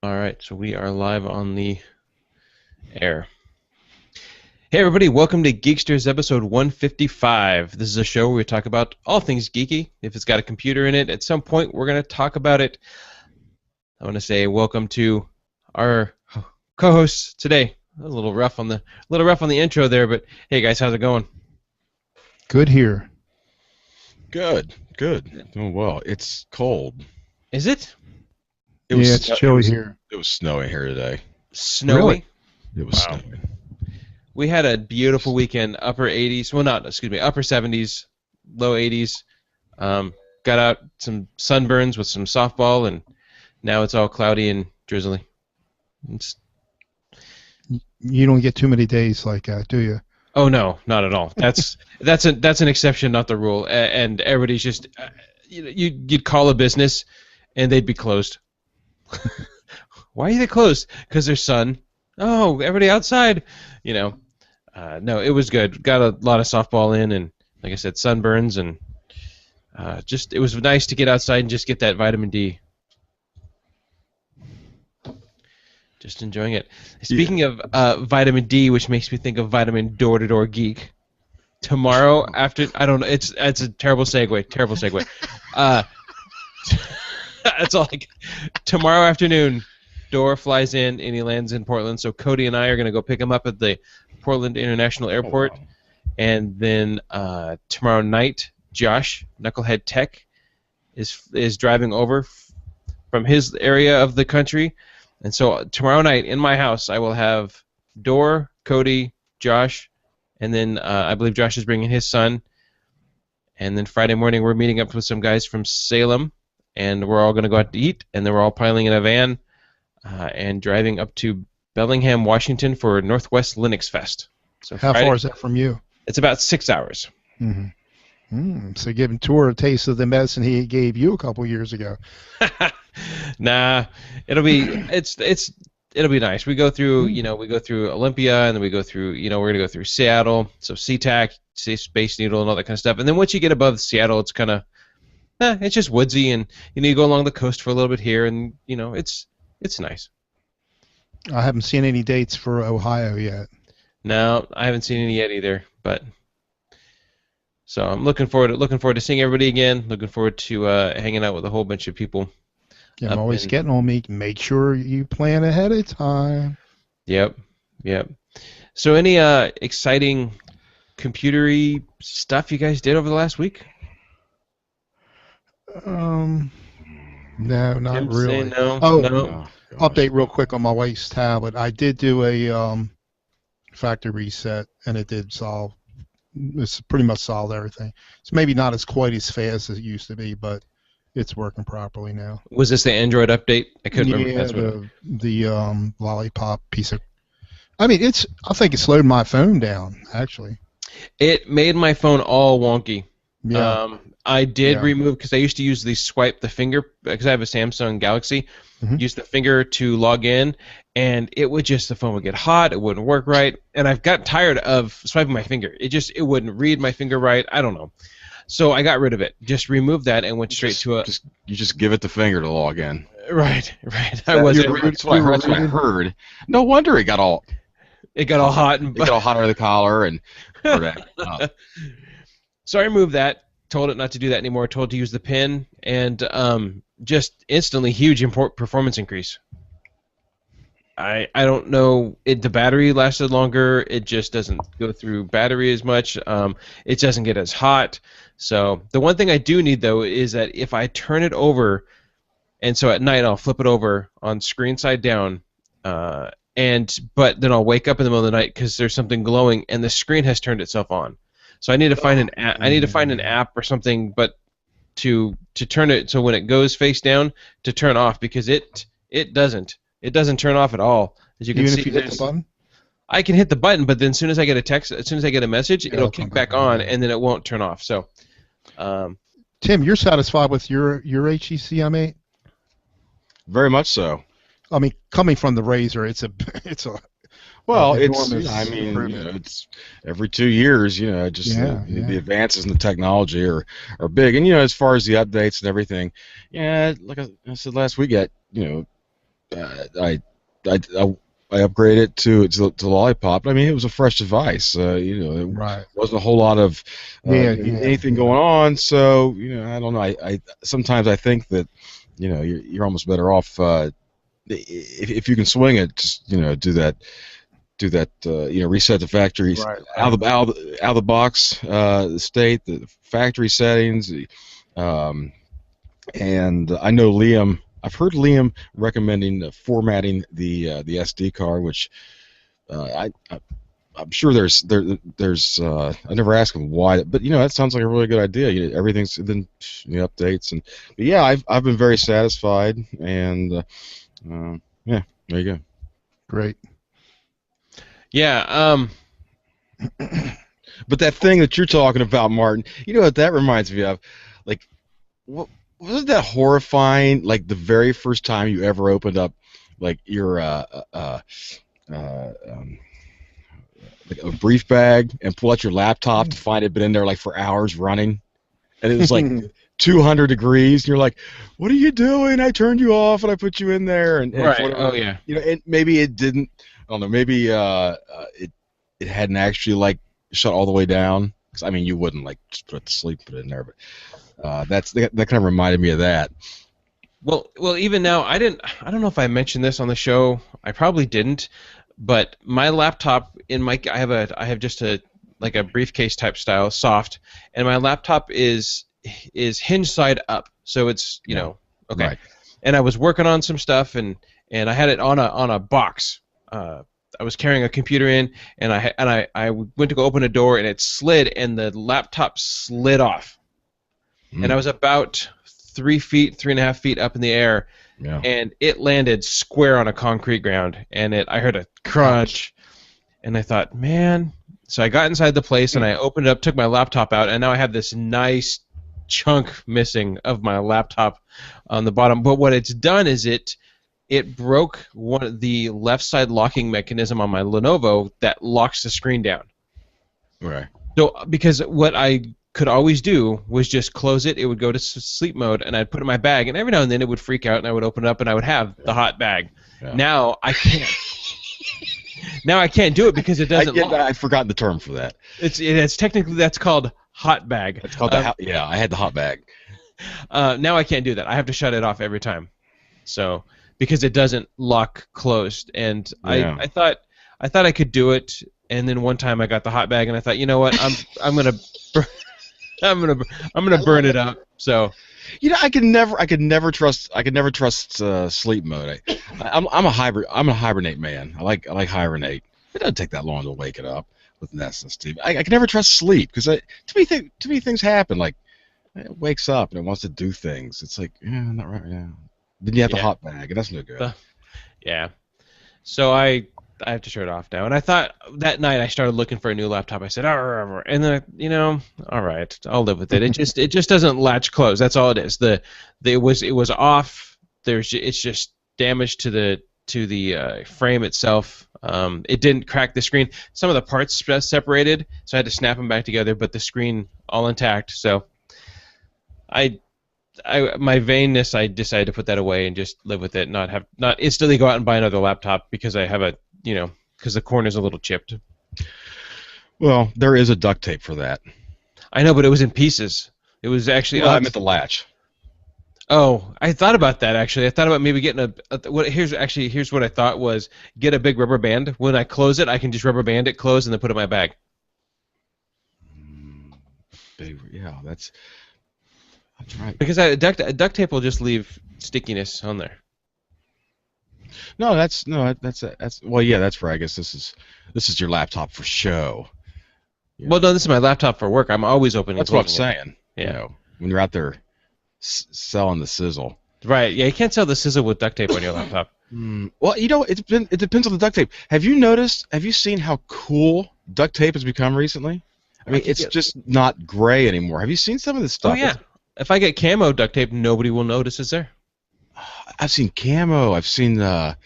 All right, so we are live on the air. Hey, everybody, welcome to Geeksters episode 155. This is a show where we talk about all things geeky. If it's got a computer in it, at some point we're going to talk about it. I want to say welcome to our co-hosts today. A little rough on the intro there, but hey guys, how's it going? Good here. Good. Doing well. It's cold. Is it Yeah, it's chilly here. It was snowing here today. snowy? Really? It was Wow. snowing. We had a beautiful weekend, upper 80s. Well, not, excuse me, upper 70s, low 80s. Got out some sunburns with some softball, and now it's all cloudy and drizzly. It's, You don't get too many days like that, do you? oh no, not at all. That's an exception, not the rule. And everybody's just, you'd call a business, and they'd be closed. Why are they closed? Because there's sun. Oh, everybody outside. No, it was good. Got a lot of softball in, and like I said, sunburns, and just it was nice to get outside and just get that vitamin D. Just enjoying it. Speaking of vitamin D, which makes me think of vitamin door-to-door geek. Tomorrow after, I don't know, it's a terrible segue. Terrible segue. That's all. Tomorrow afternoon, Door flies in and he lands in Portland. So Cody and I are going to go pick him up at the Portland International Airport. wow. And then tomorrow night, Josh, Knucklehead Tech, is driving over from his area of the country. And so tomorrow night in my house, I will have Door, Cody, Josh, and then I believe Josh is bringing his son. And then Friday morning, we're meeting up with some guys from Salem, and we're all going to go out to eat. And then we're all piling in a van and driving up to Bellingham, Washington for Northwest Linux Fest. So How far is that from you? It's about 6 hours. So giving Tour a taste of the medicine he gave you a couple years ago. Nah, it'll be it'll be nice. We go through Olympia, and then we go through we're gonna go through Seattle, so SeaTac, Space Needle, and all that kind of stuff. And then once you get above Seattle, it's kind of it's just woodsy, and you go along the coast for a little bit here, and it's nice. I haven't seen any dates for Ohio yet. No, I haven't seen any yet either, but so I'm looking forward to seeing everybody again. Looking forward to hanging out with a whole bunch of people. Yeah, I'm Up always in- getting on me. Make sure you plan ahead of time. Yep. So any exciting computery stuff you guys did over the last week? No, not Tim, say really. no. Oh, No. Oh, gosh. update real quick on my wife's tablet. I did do a factory reset, and it did solve. It's pretty much solved everything. It's maybe not as quite as fast as it used to be, but it's working properly now. Was this the Android update? I couldn't remember. If Yeah, that's what the lollipop piece of. I mean, I think it slowed my phone down actually. it made my phone all wonky. Yeah. I did Yeah. remove because I used to use the finger because I have a Samsung Galaxy. Mhm. Use the finger to log in, and the phone would get hot. It wouldn't work right, and I've got tired of swiping my finger. It wouldn't read my finger right. I don't know, so I got rid of it. Just removed that and went straight to a You just give it the finger to log in. right. I wasn't. That's what I heard. No wonder it got all It got all hot and it got all hot under the collar and or that. so I removed that. Told it not to do that anymore. Told to use the pin, and just instantly huge performance increase. I don't know. The battery lasted longer. It just doesn't go through battery as much. It doesn't get as hot. So the one thing I do need though is that if I turn it over, and so at night I'll flip it over on screen side down, but then I'll wake up in the middle of the night because there's something glowing and the screen has turned itself on. So I need to find an app. I need to find an app or something, but to turn it so when it goes face down to turn off because it doesn't turn off at all. As you can Even see, if you hit the button. I can hit the button, but then as soon as I get a text, as soon as I get a message, it'll come kick back back on, on. and then it won't turn off. So, Tim, you're satisfied with your HTC M8? Very much so. I mean, coming from the Razer, it's a Well, enormous I mean, improvement. it's every 2 years, just the advances in the technology are big. And, as far as the updates and everything, like I said last week, I, I, I I upgraded it to Lollipop. I mean, it was a fresh device. It Right. wasn't a whole lot of Yeah, anything going on. So I don't know. I sometimes I think that you're almost better off if you can swing it. Just do that. Reset the factory right, out of the box state, the factory settings. Um, and I know Liam. I've heard Liam recommending formatting the SD card, which I'm sure there's I never asked him why, but that sounds like a really good idea. Everything's been updates, but yeah, I've been very satisfied, and yeah, there you go. great. Yeah. But that thing that you're talking about, Martin, you know what that reminds me of? Like, what wasn't that horrifying? Like the very first time you ever opened up, like your like a brief bag and pull out your laptop to find it been in there like for hours running, and it was like 200 degrees, and you're like, "What are you doing? I turned you off and I put you in there." And Right. whatever, Oh yeah. and maybe it didn't. I don't know. Maybe it hadn't actually like shut all the way down. 'Cause, I mean, you wouldn't like just put it to sleep, put it in there, but that kind of reminded me of that. Well, even now, I don't know if I mentioned this on the show. I probably didn't, but my laptop I have just a like a briefcase type style, soft, and my laptop is hinge side up, so it's okay. Right. And I was working on some stuff, and I had it on a box. I was carrying a computer in, and I went to go open a door, and it slid, and the laptop slid off, and I was about 3.5 feet up in the air, Yeah. and it landed square on a concrete ground, and I heard a crunch, and I thought, man. So I got inside the place, and I opened it up, took my laptop out, and now I have this nice chunk missing of my laptop on the bottom. But what it's done is it broke one of the left side locking mechanism on my Lenovo that locks the screen down. Right. So because what I could always do was just close it, it would go to sleep mode, and I'd put it in my bag, and every now and then it would freak out, and I would open it up, and I would have the hot bag. Yeah. Now I can't. Now I can't do it because it doesn't lock. I've forgotten the term for that. It's technically that's called hot bag. It's called yeah. I had the hot bag. Now I can't do that. I have to shut it off every time. So because it doesn't lock closed, and Yeah. I thought I could do it, and then one time I got the hot bag, and I thought, you know what, I'm gonna I'm gonna burn it up. So I could never trust sleep mode. I'm a hibernate man. I like hibernate. It doesn't take that long to wake it up with Nest and Steve. I can never trust sleep because to me things happen. Like it wakes up and it wants to do things. It's like not right now. Then you have the hot bag, and that's no good. Yeah. So I have to shut it off now. And I thought that night I started looking for a new laptop. I said, "Arr," and then all right, I'll live with it. It just doesn't latch close. That's all it is. It was off. It's just damage to the frame itself. It didn't crack the screen. Some of the parts separated, so I had to snap them back together. But the screen all intact. So my vainness, I decided to put that away and just live with it, not instantly go out and buy another laptop because I have because the corner's a little chipped. Well, there is a duct tape for that. I know, but it was in pieces. It was actually. I meant the latch. Oh, I thought about that actually. I thought about maybe getting here's what I thought was get a big rubber band. When I close it, I can just rubber band it closed and then put it in my bag. Yeah, that's right. Because duct tape will just leave stickiness on there. That's well, yeah, that's right. I guess this is your laptop for show. Yeah. Well, no, this is my laptop for work. I'm always opening. That's what I'm saying. Yeah. When you're out there selling the sizzle. Right. Yeah, you can't sell the sizzle with duct tape on your laptop. Well, it depends on the duct tape. Have you seen how cool duct tape has become recently? I mean, it's just not gray anymore. Have you seen some of this stuff? Oh yeah. If I get camo duct tape, nobody will notice it's there. I've seen camo. I've seen like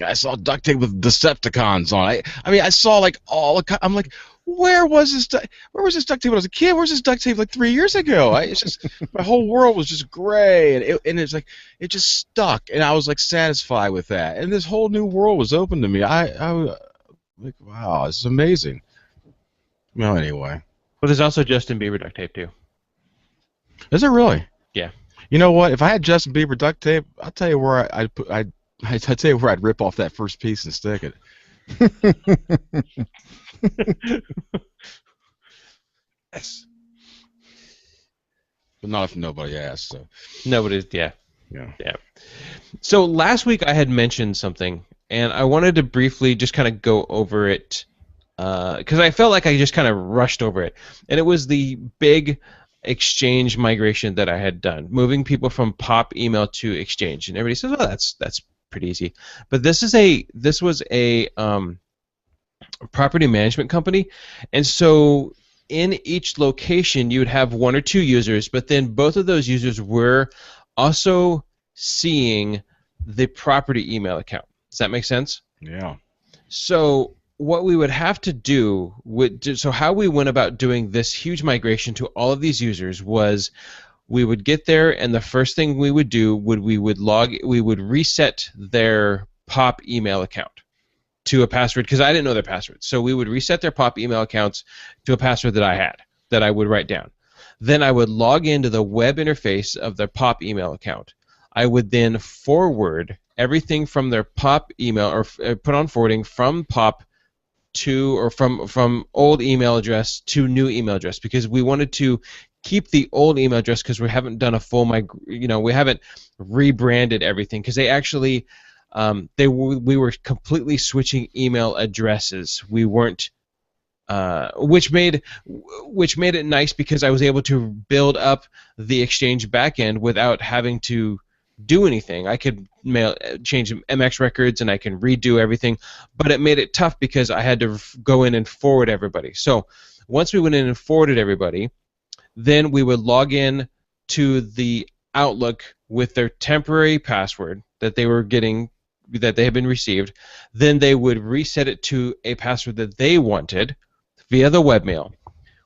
I saw duct tape with Decepticons on it. I mean, I saw like I'm like, where was this duct tape when I was a kid? Where's this duct tape like 3 years ago? It's just my whole world was just gray, and it's like it just stuck, and I was like satisfied with that, and this whole new world was open to me. I was like, wow, this is amazing. Well, anyway, But there's also Justin Bieber duct tape too. is it really? Yeah. You know what? If I had Justin Bieber duct tape, I'll tell you where I'd tell you where I'd rip off that first piece and stick it. Yes. But not if nobody asks. So Nobody's. Yeah. yeah. Yeah. So last week I had mentioned something, and I wanted to briefly just kind of go over it because I felt like I just kind of rushed over it, and it was the big Exchange migration that I had done, moving people from POP email to Exchange, and everybody says, "Oh, that's pretty easy." But this was a property management company, and so in each location you would have one or two users, but then both of those users were also seeing the property email account. Does that make sense? Yeah. So what we would have to do so how we went about doing this huge migration to all of these users was we would get there, and the first thing we would do we would reset their POP email account to a password, because I didn't know their password. So we would reset their POP email accounts to a password that I would write down. Then I would log into the web interface of their POP email account. I would then forward everything from their POP email, or put on forwarding from POP to, or from old email address to new email address, because we wanted to keep the old email address because we haven't done a full we haven't rebranded everything, because they actually we were completely switching email addresses. We weren't which made it nice because I was able to build up the Exchange backend without having to do anything. I could change MX records, and I can redo everything, but it made it tough because I had to go in and forward everybody. So once we went in and forwarded everybody, then we would log in to the Outlook with their temporary password that they were getting, that they had been received. Then they would reset it to a password that they wanted via the webmail.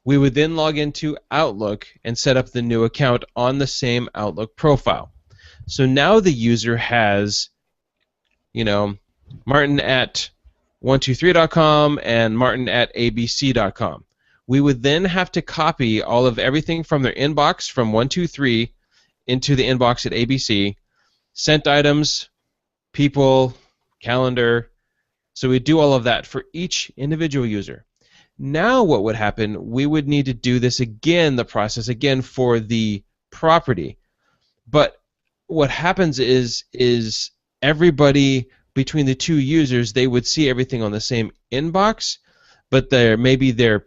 We would then log into Outlook and set up the new account on the same Outlook profile. So now the user has, Martin at 123.com and Martin at abc.com. We would then have to copy all of everything from their inbox from 123 into the inbox at ABC, sent items, people, calendar. So we do all of that for each individual user. Now what would happen, we would need to do this again, the process again for the property. But what happens is everybody between the two users, they would see everything on the same inbox, but maybe their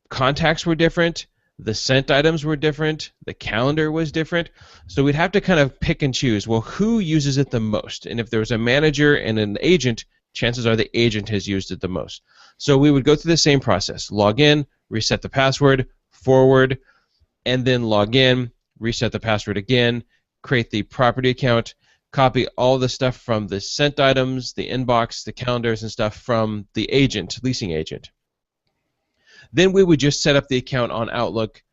contacts were different, the sent items were different, the calendar was different. So we'd have to kind of pick and choose, well, who uses it the most? And if there was a manager and an agent, chances are the agent has used it the most. So we would go through the same process: log in, reset the password, forward, and then log in, reset the password again, create the property account, copy all the stuff from the sent items, the inbox, the calendars, and stuff from the agent, leasing agent. Then we would just set up the account on Outlook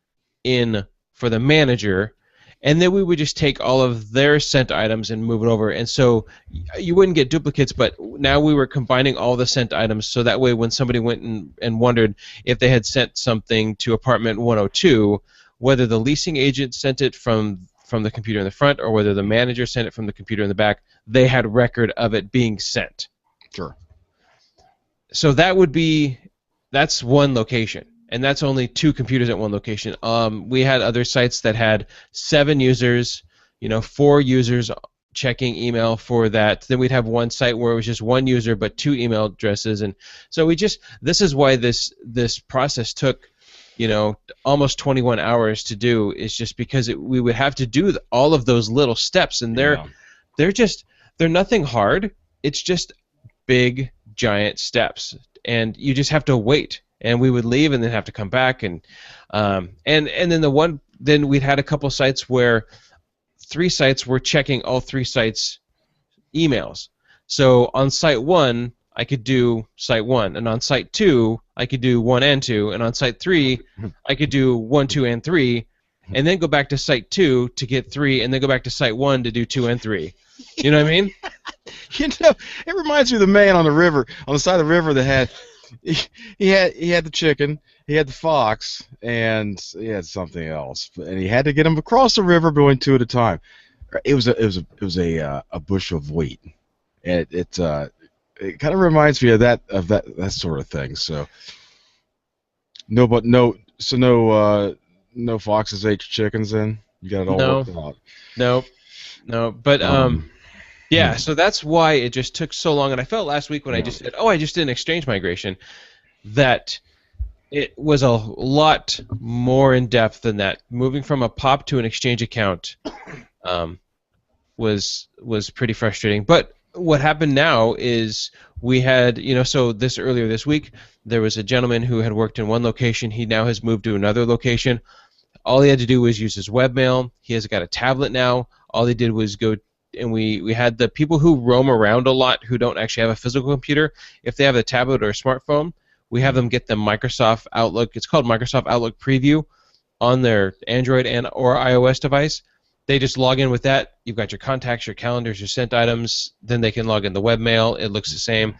for the manager, and then we would just take all of their sent items and move it over. And so you wouldn't get duplicates, but now we were combining all the sent items, so that way when somebody went and wondered if they had sent something to apartment 102, whether the leasing agent sent it from the computer in the front or whether the manager sent it from the computer in the back, they had record of it being sent. Sure. So that's one location, and that's only two computers at one location. We had other sites that had 7 users, 4 users checking email for that. Then we'd have one site where it was just 1 user but 2 email addresses, and so this is why this process took almost 21 hours to do, is just because we would have to do all of those little steps, and they're nothing hard. It's just big giant steps, and you just have to wait. And we would leave and then have to come back, and then we'd had a couple sites where 3 sites were checking all 3 sites' emails. So on site 1, I could do site 1, and on site 2 I could do 1 and 2, and on site 3 I could do 1, 2, and 3, and then go back to site 2 to get 3, and then go back to site 1 to do 2 and 3. You know what I mean? You know, it reminds me of the man on the river, on the side of the river that had he had the chicken, he had the fox, and he had something else, and he had to get them across the river going 2 at a time. It was a bushel of wheat, and it kind of reminds me of that sort of thing. So no foxes ate your chickens. Then you got it all worked out. No, but yeah, so that's why it just took so long. And I felt last week when I just said, I just did an exchange migration, that it was a lot more in depth than that. Moving from a POP to an exchange account was pretty frustrating. But what happened now is we had, so earlier this week, there was a gentleman who had worked in one location. He now has moved to another location. All he had to do was use his webmail. He has got a tablet now. All he did was go, and we had the people who roam around a lot who don't actually have a physical computer. If they have a tablet or a smartphone, we have them get the Microsoft Outlook. It's called Microsoft Outlook Preview on their Android or iOS device. They just log in with that. You've got your contacts, your calendars, your sent items. Then they can log in the webmail. It looks the same.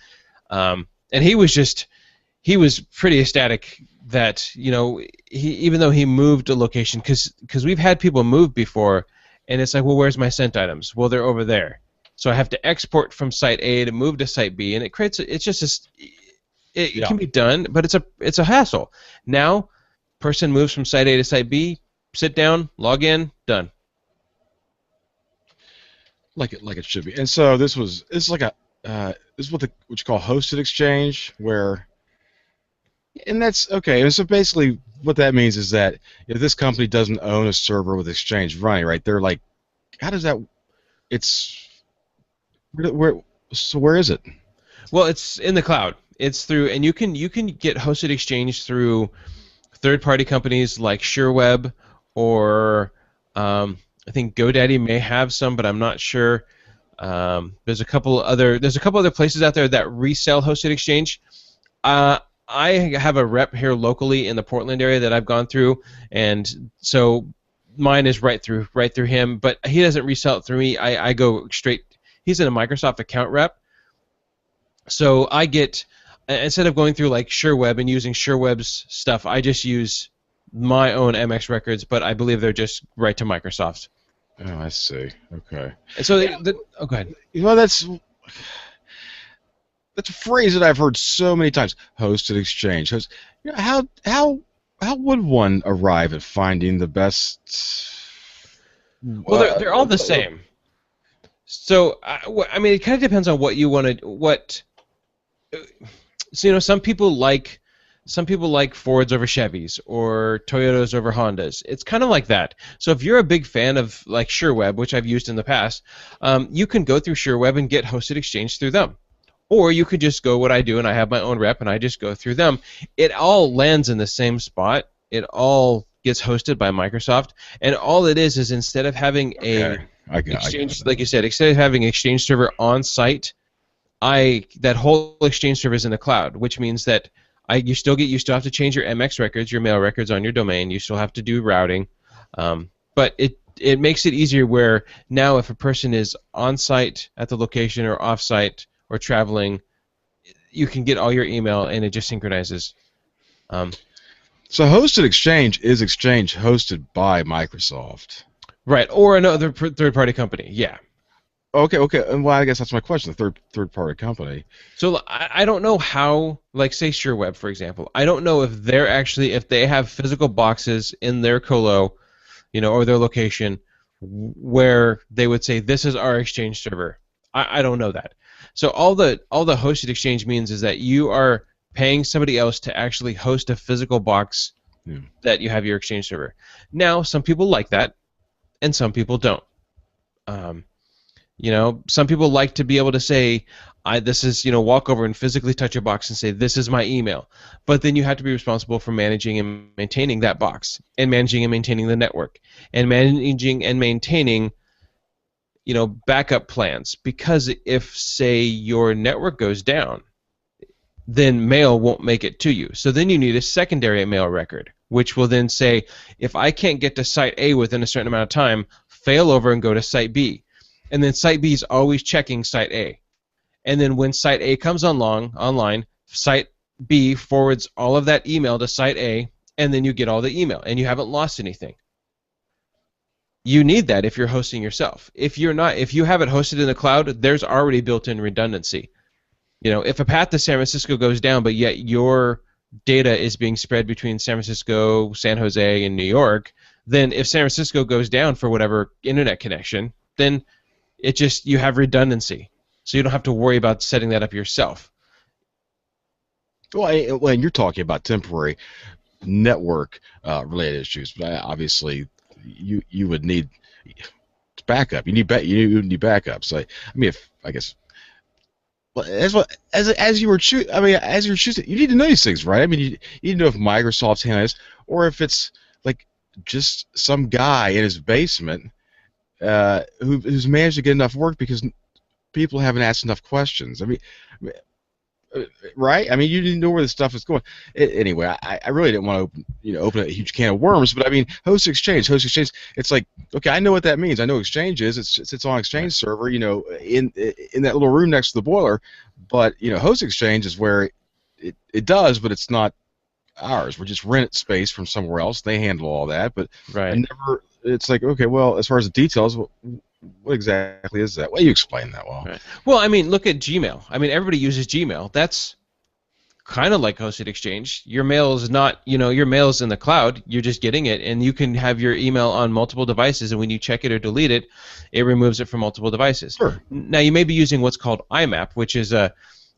And he was pretty ecstatic that, even though he moved a location, because we've had people move before, and it's like, well, where's my sent items? Well, they're over there. So I have to export from site A to move to site B, and it can be done, but it's a hassle. Now, person moves from site A to site B, sit down, log in, done. Like it should be. And so this is what you call hosted exchange, where, and that's okay. And so basically, what that means is that if this company doesn't own a server with Exchange running, right? They're like, how does that? It's where? So where is it? Well, it's in the cloud. It's through, and you can get hosted Exchange through third-party companies like SureWeb, or I think GoDaddy may have some, but I'm not sure. There's a couple other places out there that resell hosted Exchange. I have a rep here locally in the Portland area that I've gone through, and so mine is right through him, but he doesn't resell it through me. I go straight. He's in a Microsoft account rep, so I get, instead of going through like SureWeb and using SureWeb's stuff, I just use my own MX records, but I believe they're just right to Microsoft. Oh, I see. Okay. And so go ahead. That's a phrase that I've heard so many times. Hosted exchange. How would one arrive at finding the best? Well, they're all the same. So I mean, it kind of depends on what you want to So some people like Fords over Chevys or Toyotas over Hondas. It's kind of like that. So if you're a big fan of like SureWeb, which I've used in the past, you can go through SureWeb and get hosted exchange through them. Or you could just go what I do, and I have my own rep, and I just go through them. It all lands in the same spot. It all gets hosted by Microsoft, and all it is instead of having exchange, like you said, instead of having Exchange server on site, that whole Exchange server is in the cloud, which means that you still have to change your MX records, your mail records on your domain. You still have to do routing, but it makes it easier where now if a person is on site at the location or off site or traveling, you can get all your email and it just synchronizes. So hosted exchange is exchange hosted by Microsoft. Right, or another third-party company, yeah. Okay, and well, I guess that's my question. The third-party company. So I don't know how, like say SureWeb, for example. I don't know if they have physical boxes in their colo, or their location, where they would say this is our Exchange server. I don't know that. So all the hosted exchange means is that you are paying somebody else to actually host a physical box that you have your Exchange server. Now, some people like that, and some people don't. Some people like to be able to say, walk over and physically touch a box and say, this is my email. But then you have to be responsible for managing and maintaining that box, and managing and maintaining the network, and managing and maintaining backup plans, because if, say, your network goes down then mail won't make it to you. So then you need a secondary mail record, which will then say, if I can't get to site A within a certain amount of time, fail over and go to site B. And then site B is always checking site A. And then when site A comes online, site B forwards all of that email to site A, and then you get all the email, and you haven't lost anything. You need that if you're hosting yourself. If you have it hosted in the cloud, there's already built-in redundancy. If a path to San Francisco goes down, but yet your data is being spread between San Francisco, San Jose, and New York, then if San Francisco goes down for whatever internet connection, then you have redundancy. So you don't have to worry about setting that up yourself. Well, when you're talking about temporary network related issues, but obviously you would need backup. You need backup. So I guess. Well, as you were choosing, you need to know these things, right? I mean, you need to know if Microsoft's handling this, or if it's like just some guy in his basement who's managed to get enough work because people haven't asked enough questions. Right? I mean, you didn't know where this stuff is going. Anyway, I really didn't want to open a huge can of worms, but I mean, host exchange. It's like, okay, I know what that means. I know Exchange is. It sits on Exchange server, in that little room next to the boiler. But host exchange is where it does, but it's not ours. We're just rent space from somewhere else. They handle all that, but right. It's like, okay, well, as far as the details. What exactly is that? Well, you explain that well. Right. Well, I mean, look at Gmail. I mean, everybody uses Gmail. That's kind of like hosted exchange. Your mail is not, your mail's in the cloud. You're just getting it, and you can have your email on multiple devices, and when you check it or delete it, it removes it from multiple devices. Sure. Now, you may be using what's called IMAP, which is a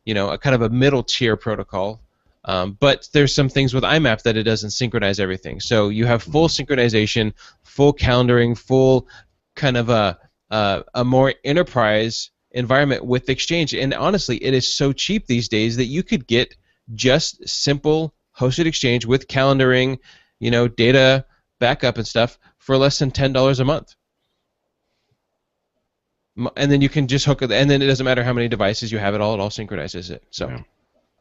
kind of a middle tier protocol. But there's some things with IMAP that it doesn't synchronize everything. So you have full synchronization, full calendaring, full kind of a more enterprise environment with Exchange. And honestly, it is so cheap these days that you could get just simple hosted Exchange with calendaring, data backup and stuff for less than $10 a month. And then you can just hook it, and then it doesn't matter how many devices you have, it all synchronizes it. So. Yeah.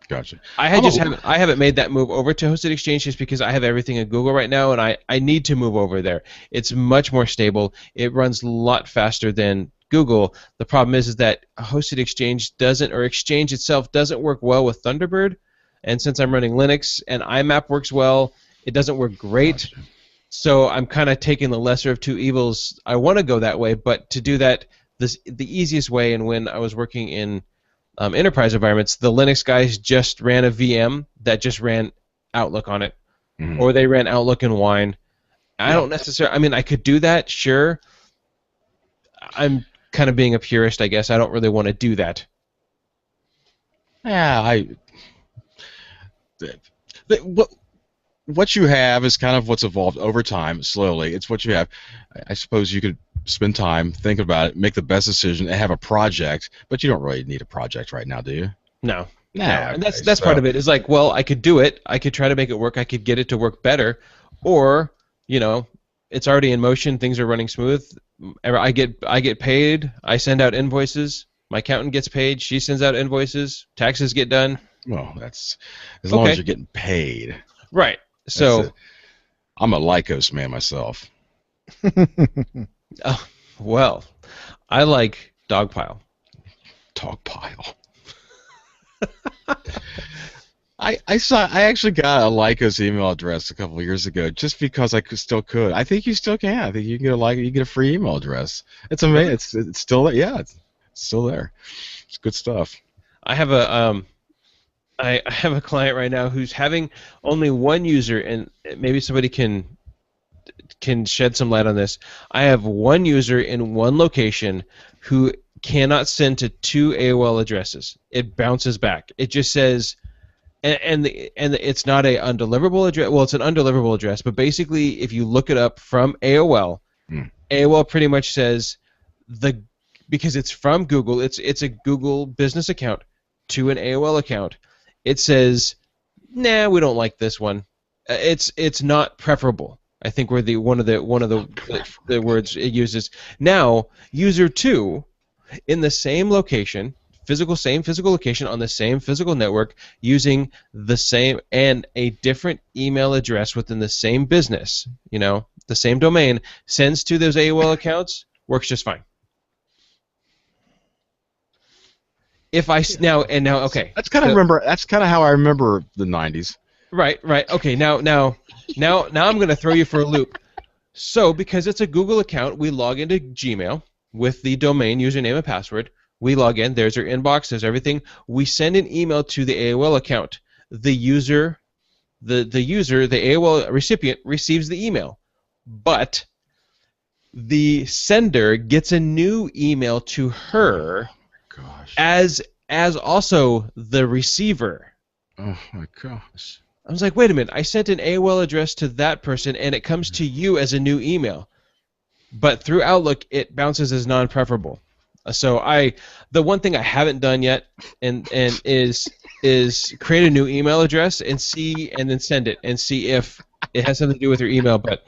Gotcha. I haven't made that move over to hosted Exchange just because I have everything in Google right now, and I need to move over there. It's much more stable. It runs a lot faster than Google. The problem is that hosted Exchange Exchange itself doesn't work well with Thunderbird, and since I'm running Linux and IMAP works well, it doesn't work great. Gotcha. So I'm kind of taking the lesser of two evils. I want to go that way, but to do that, the easiest way, and when I was working in enterprise environments, the Linux guys just ran a VM that just ran Outlook on it, or they ran Outlook and Wine. I don't necessarily. I mean, I could do that, sure. I'm kind of being a purist, I guess. I don't really want to do that. Yeah, what you have is kind of what's evolved over time, slowly. It's what you have. I suppose you could spend time, think about it, make the best decision, and have a project, but you don't really need a project right now, do you? No. No. And that's part of it. Is like, well, I could do it. I could try to make it work. I could get it to work better, or it's already in motion. Things are running smooth. I get paid. I send out invoices. My accountant gets paid. She sends out invoices. Taxes get done. Well, that's as long as you're getting paid. Right. So I'm a Lycos man myself. Oh, well, I like Dogpile. Dogpile. I actually got a Lycos email address a couple of years ago just because I still could. I think you still can. I think you can get a free email address. It's amazing. It's still there. Yeah, it's still there. It's good stuff. I have a client right now who's having only one user, and maybe somebody can shed some light on this. I have one user in one location who cannot send to two AOL addresses. It bounces back. It just says, and it's not a undeliverable address. Well, it's an undeliverable address, but basically, if you look it up from AOL, AOL pretty much says because it's from Google. It's a Google business account to an AOL account. It says, nah, we don't like this one. It's not preferable. I think we're one of the words it uses. Now, user 2 in the same location, same physical location on the same physical network using the same and a different email address within the same business, the same domain, sends to those AOL accounts, works just fine. If I now okay. That's kind of how I remember the '90s. Right. Okay. Now I'm going to throw you for a loop. So because it's a Google account, we log into Gmail with the domain username and password. We log in. There's our inbox. There's everything. We send an email to the AOL account. The user, the AOL recipient receives the email, but the sender gets a new email to her. Gosh. As also the receiver. Oh my gosh. I was like, wait a minute, I sent an AOL address to that person and it comes to you as a new email. But through Outlook it bounces as non-preferable. So the one thing I haven't done yet and is create a new email address and then send it and see if it has something to do with your email, but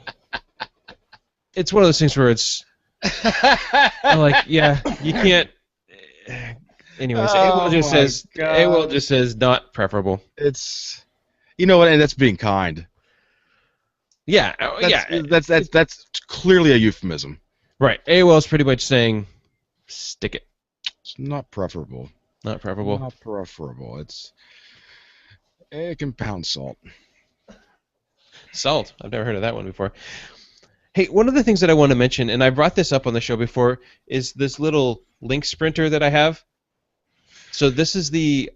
it's one of those things where I'm like, yeah, you can't. Anyways, AOL just says not preferable. It's, you know what, and that's being kind. Yeah, That's clearly a euphemism. Right. AOL is pretty much saying, stick it. It's not preferable. Not preferable. Not preferable. It can pound salt. Salt. I've never heard of that one before. Hey, one of the things that I want to mention, and I brought this up on the show before, is this little link sprinter that I have. So this is the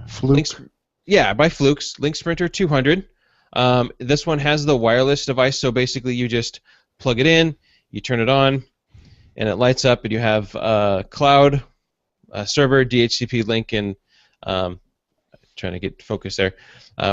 Fluke. by Fluke's Link Sprinter 200. This one has the wireless device, so basically you just plug it in, you turn it on, and it lights up, and you have cloud, server, DHCP link, and trying to get focus there.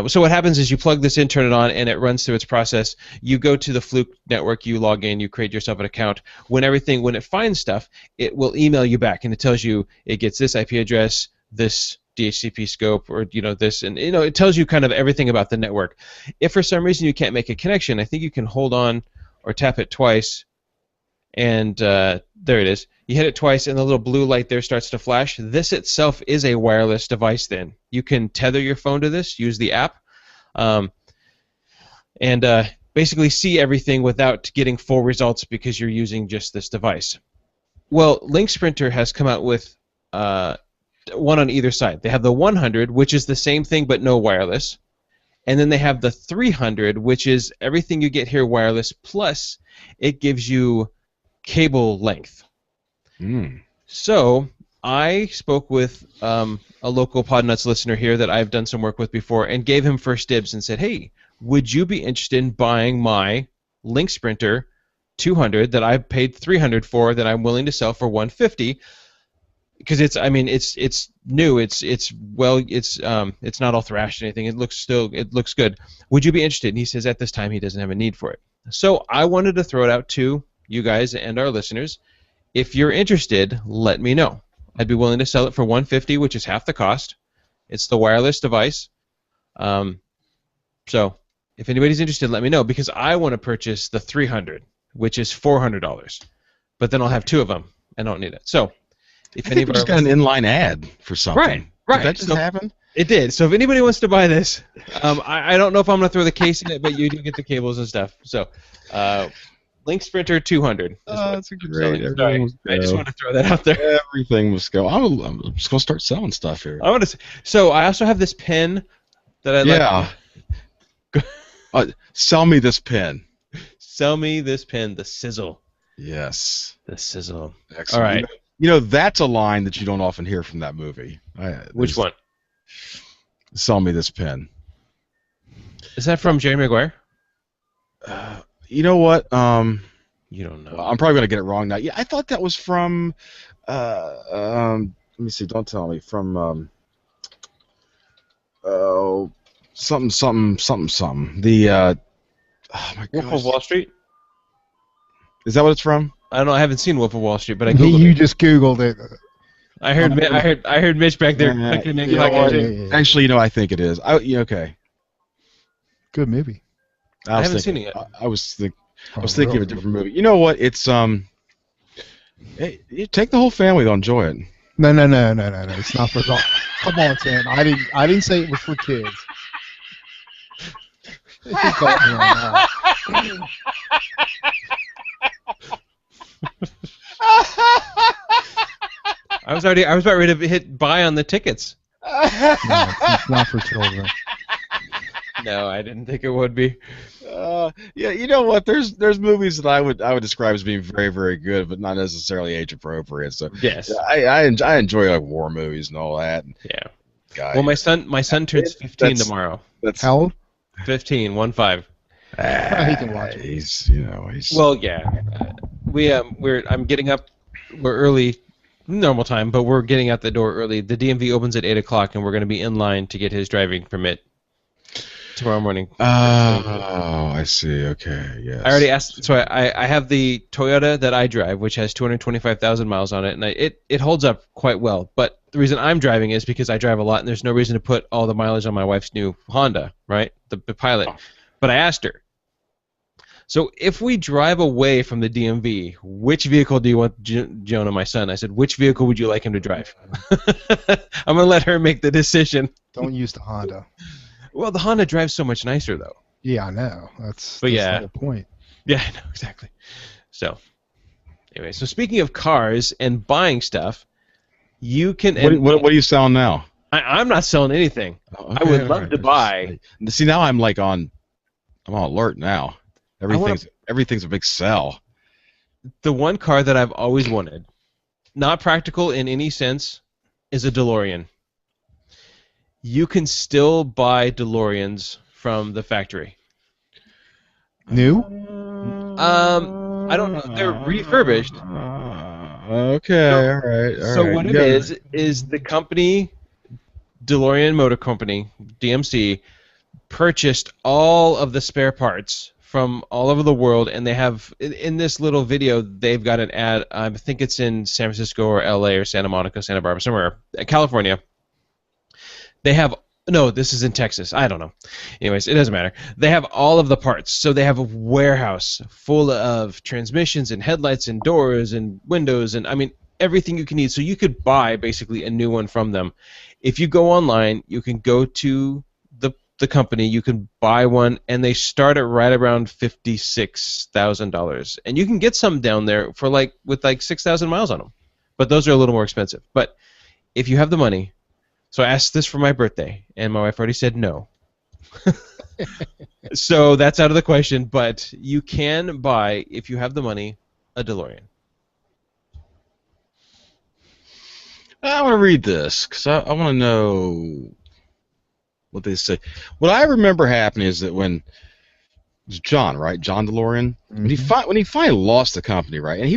So what happens is you plug this in, turn it on, and it runs through its process. You go to the Fluke network, you log in, you create yourself an account. When it finds stuff, it will email you back, and it tells you it gets this IP address, this DHCP scope, or this, and it tells you kind of everything about the network. If for some reason you can't make a connection, I think you can hold on or tap it twice, and there it is. You hit it twice, and the little blue light there starts to flash. This itself is a wireless device then. You can tether your phone to this, use the app, and basically see everything without getting full results because you're using just this device. Well, Link Sprinter has come out with one on either side. They have the 100, which is the same thing but no wireless, and then they have the 300, which is everything you get here wireless, plus it gives you cable length. So I spoke with a local Podnuts listener here that I've done some work with before and gave him first dibs and said, hey, would you be interested in buying my Link Sprinter 200 that I paid $300 for that I'm willing to sell for $150? Because it's new, it's not all thrashed or anything. It looks good. Would you be interested? And he says at this time he doesn't have a need for it. So I wanted to throw it out to you guys and our listeners. If you're interested, let me know. I'd be willing to sell it for $150, which is half the cost. It's the wireless device. So if anybody's interested, let me know, because I want to purchase the 300, which is $400. But then I'll have two of them. I don't need it. So if I think we just got an inline ad for something. Right. Did that just happen? It did. So if anybody wants to buy this, I don't know if I'm going to throw the case in it, but you do get the cables and stuff. So Link Sprinter 200. That's a great. I just want to throw that out there. Everything must go. I'm just going to start selling stuff here. So I also have this pen that I like. Sell me this pen. Sell me this pen, the sizzle. Yes. The sizzle. Excellent. All right. That's a line that you don't often hear from that movie. Which one? Sell me this pen. Is that from Jerry Maguire? You know what? You don't know. I'm probably going to get it wrong now. Yeah, I thought that was from. Let me see. Don't tell me. From. Something. The. Oh my God. Wolf of Wall Street? Is that what it's from? I don't know. I haven't seen Wolf of Wall Street, but I googled You it. just googled it. I heard Mitch back there clicking in. Actually, I think it is. Okay. Good movie. I haven't seen it yet. I was thinking of a different movie. You know what? It's you take the whole family to enjoy it. No. It's not for adults. Come on, Tim. I didn't say it was for kids. You got me on that. I was about ready to hit buy on the tickets. No, it's not for children. No, I didn't think it would be. Yeah, you know what? There's movies that I would describe as being very, very good, but not necessarily age appropriate. So Yes. I enjoy like war movies and all that. Yeah. Guy, Well, my son turns 15 tomorrow. That's How old? 15, 1-5. He can watch it. He's Well, yeah. I'm getting up. We're early, normal time, but we're getting out the door early. The DMV opens at 8 o'clock, and we're going to be in line to get his driving permit tomorrow morning. Oh, I see. Okay, yes. I already asked. So I have the Toyota that I drive, which has 225,000 miles on it, and it holds up quite well. But the reason I'm driving is because I drive a lot, and there's no reason to put all the mileage on my wife's new Honda, right? The Pilot. Oh. But I asked her. So if we drive away from the DMV, which vehicle do you want Jonah, my son? I said, which vehicle would you like him to drive? I'm going to let her make the decision. Don't use the Honda. Well, the Honda drives so much nicer, though. Yeah, I know. That's yeah. the whole point. Yeah, I know, exactly. So, anyway, so speaking of cars and buying stuff, you can... What are you selling now? I'm not selling anything. Oh, I would love to buy... See, now I'm on alert now. Everything's a big sell. The one car that I've always wanted, not practical in any sense, is a DeLorean. You can still buy DeLoreans from the factory. New? I don't know. They're refurbished. Okay, all right. So what it is the company, DeLorean Motor Company, DMC, purchased all of the spare parts from all over the world, and they have, in this little video, they've got an ad, I think it's in San Francisco or LA or Santa Monica, Santa Barbara, somewhere, California. They have, no, this is in Texas, I don't know. Anyways, it doesn't matter. They have all of the parts, so they have a warehouse full of transmissions and headlights and doors and windows and, I mean, everything you can need. So you could buy, basically, a new one from them. If you go online, you can go to the company, you can buy one, and they start at right around $56,000, and you can get some down there for with 6,000 miles on them, but those are a little more expensive. But if you have the money, so I asked this for my birthday, and my wife already said no. So that's out of the question, but you can buy, if you have the money, a DeLorean. I want to read this because I want to know what they say. What I remember happening is that when it was John, right, John DeLorean, when he finally lost the company, right, and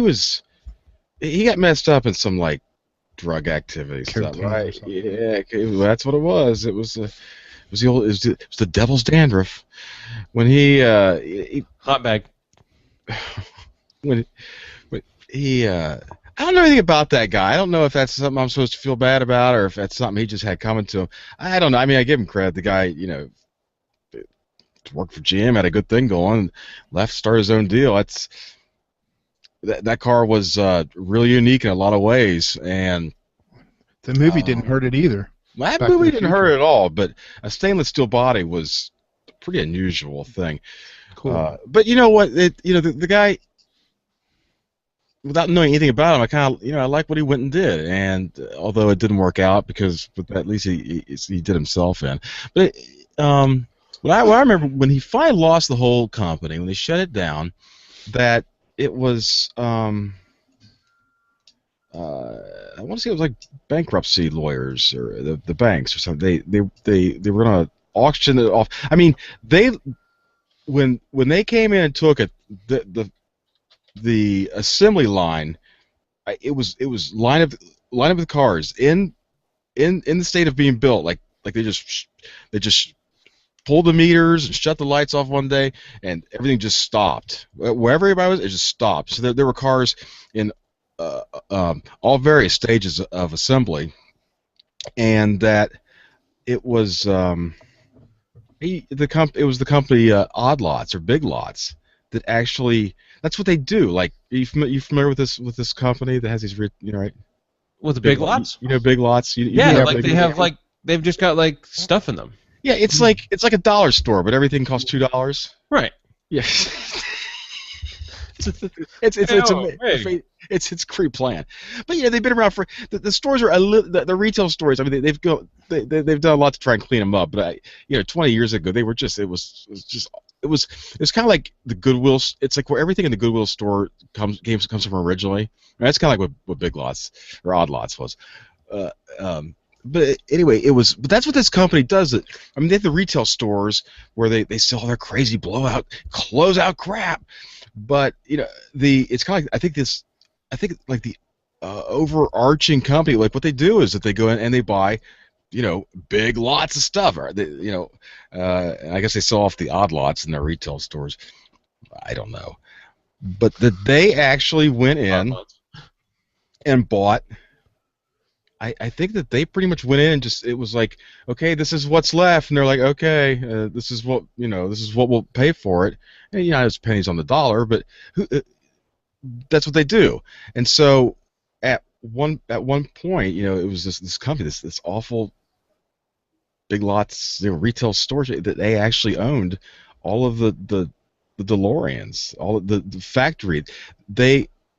he got messed up in some drug activity stuff, right? Yeah, that's what it was. It was the devil's dandruff when he hot bag. when he I don't know anything about that guy. I don't know if that's something I'm supposed to feel bad about or if that's something he just had coming to him. I don't know. I mean, I give him credit. The guy, worked for GM, had a good thing going, left, started his own deal. That car was really unique in a lot of ways, and the movie didn't hurt it either. That movie didn't hurt it at all, but a stainless steel body was a pretty unusual thing. Cool. But you know what? The guy, without knowing anything about him, I kind of, I like what he went and did. And although it didn't work out, because at least he did himself in. But what I remember when he finally lost the whole company, when they shut it down, that it was I want to say it was like bankruptcy lawyers or the banks or something. They were gonna auction it off. I mean, when they came in and took it, the assembly line, it was line of the cars in the state of being built, like they just pulled the meters and shut the lights off one day, and everything just stopped. Wherever everybody was, it just stopped. So there were cars in all various stages of assembly, and that it was the company Odd Lots or Big Lots that actually, that's what they do. Like, are you familiar with this company that has these, right? With the big lots? You know, Big Lots. Yeah, Yeah, like they have like they've just got like stuff in them. Yeah, it's like a dollar store, but everything costs $2. Right. Yeah. It's creep plan, but yeah, they've been around for the stores are the retail stores. I mean, they've done a lot to try and clean them up. But 20 years ago, they were just it was kind of like the Goodwill. It's like where everything in the Goodwill store comes from originally. And that's kind of like what Big Lots or Odd Lots was. But anyway, but that's what this company does. I mean, they have the retail stores where they sell their crazy closeout crap. But it's kind of like I think like the overarching company, like what they do is that they go in and they buy, big lots of stuff. Or I guess they sell off the odd lots in their retail stores. I don't know, but that they actually went in and bought. I think that they pretty much went in and it was like, okay, this is what's left, and they're like, okay, this is what we'll pay for it, and it's pennies on the dollar, but that's what they do. And so at one point, it was this company, this awful Big Lots retail store that they actually owned all of the DeLoreans, all of the factory.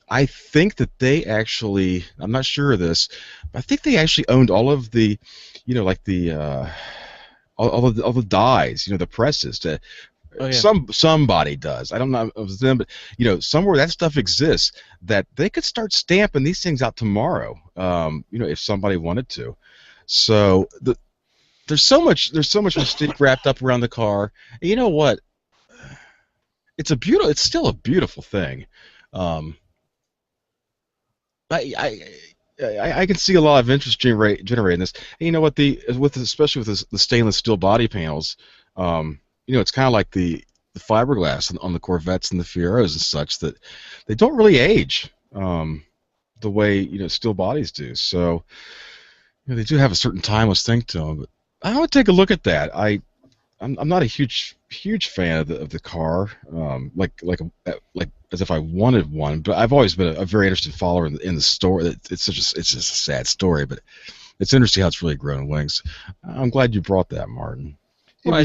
I think that they actually, I'm not sure of this, but I think they actually owned all of the, like the, all the dies, the presses. Somebody does. I don't know if it was them, but somewhere that stuff exists that they could start stamping these things out tomorrow. If somebody wanted to. So there's so much mystique wrapped up around the car. And you know what? It's still a beautiful thing. I can see a lot of interest generating this. And you know what? Especially with the stainless steel body panels, it's kind of like the fiberglass on the Corvettes and the Fieros and such, that they don't really age the way steel bodies do. So they do have a certain timeless thing to them. But I would take a look at that. I'm not a huge fan of the car, like as if I wanted one, but I've always been a very interested follower in the story. It's just a sad story, but it's interesting how it's really grown wings. I'm glad you brought that, Martin. Well,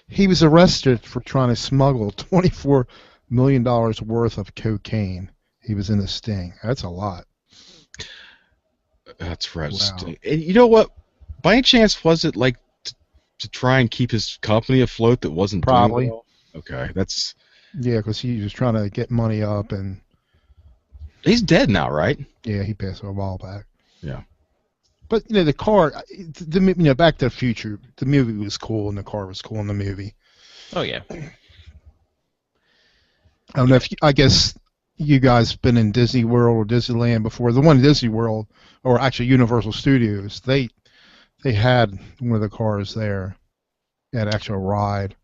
he was arrested for trying to smuggle $24 million worth of cocaine. He was in a sting. That's a lot. That's right. Wow. And you know what? By any chance, was it like to try and keep his company afloat that wasn't Probably. doing well? Okay, that's... Yeah, because he was trying to get money up, and he's dead now, right? Yeah, he passed a while back. Yeah. But the car, Back to the Future, the movie was cool, and the car was cool in the movie. Oh yeah. I don't know if I guess you guys been in Disney World or Disneyland before. The one in Disney World, or actually Universal Studios, they had one of the cars there, an actual ride.